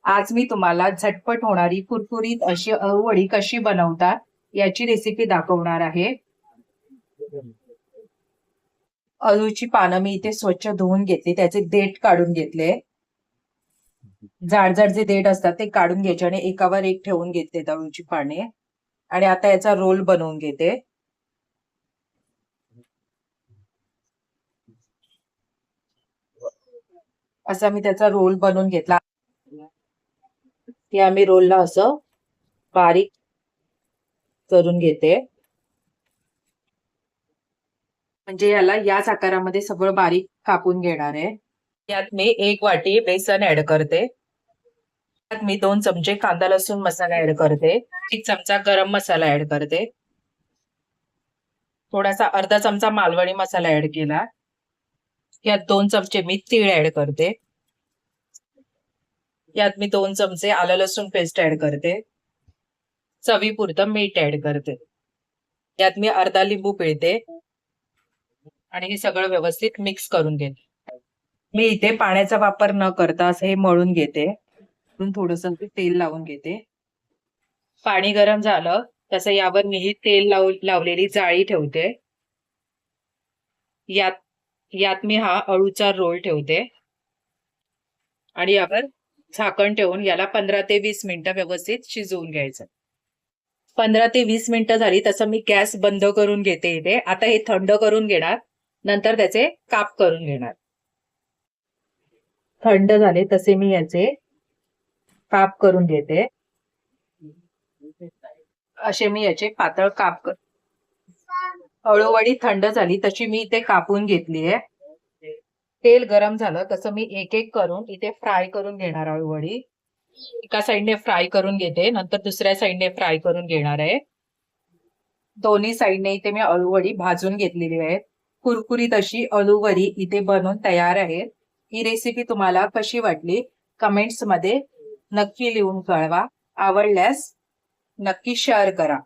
आज मी तुम्हाला झटपट होणारी कुरकुरीत अशी अळूवडी कशी बनवतात याची रेसिपी दाखवणार आहे. अळूची पानं मी इथे स्वच्छ धुवून घेतली, त्याचे देठ काढून घेतले. जाड जे देठ असतात ते काढून घ्यायचे आणि एकावर एक ठेवून घेतले अळूची पाने. आणि आता याचा रोल बनवून घेते. असा मी त्याचा रोल बनवून घेतला. या मी रोलला असं बारीक करून घेते, म्हणजे याला याच आकारामध्ये सगळं बारीक कापून घेणार आहे. यात मी 1 वाटी बेसन ऍड करते. यात मी 2 चमचे कांदा लसूण मसाला ऍड करते. 1 चमचा गरम मसाला ऍड करते. थोडासा अर्धा चमचा मालवणी मसाला ऍड केला. यात 2 चमचे मी तीळ ऍड करते. यात मी 2 चमचे आलं लसूण पेस्ट ऍड करते. चवीपुरतं मीठ ऍड करते. यात मी अर्धा लिंबू पिळते आणि हे सगळं व्यवस्थित मिक्स करून घेते. मी इथे पाण्याचा वापर न करता असं हे मळून घेते. थोडस तेल लावून घेते. पाणी गरम झालं तसं यावर मी ही तेल लावलेली जाळी ठेवते. यात मी हा अळूचा रोल ठेवते आणि यावर झाकण ठेवून याला 15 ते 20 मिनिटं व्यवस्थित शिजवून घ्यायचं. 15 ते 20 मिनिटं झाली तसं मी गॅस बंद करून घेते इथे. आता हे थंड करून घेणार, नंतर त्याचे काप करून घेणार. थंड झाले तसे मी याचे काप करून घेते. असे मी याचे पातळ काप कर. अळूवडी थंड झाली तशी मी इथे कापून घेतली आहे. तेल गरम झालं तसं मी एक एक करून इथे फ्राय करून घेणार अळूवडी. एका साइडने फ्राय करून घेते, नंतर दुसऱ्या साइडने फ्राय करून घेणार आहे. दोन्ही साइडने इथे मी अळूवडी भाजून घेतलेली आहे. कुरकुरीत अशी अळूवडी इथे बनवून तयार आहे. ही रेसिपी तुम्हाला कशी वाटली कमेंट्स मध्ये नक्की लिहून कळवा. आवडल्यास नक्की शेअर करा.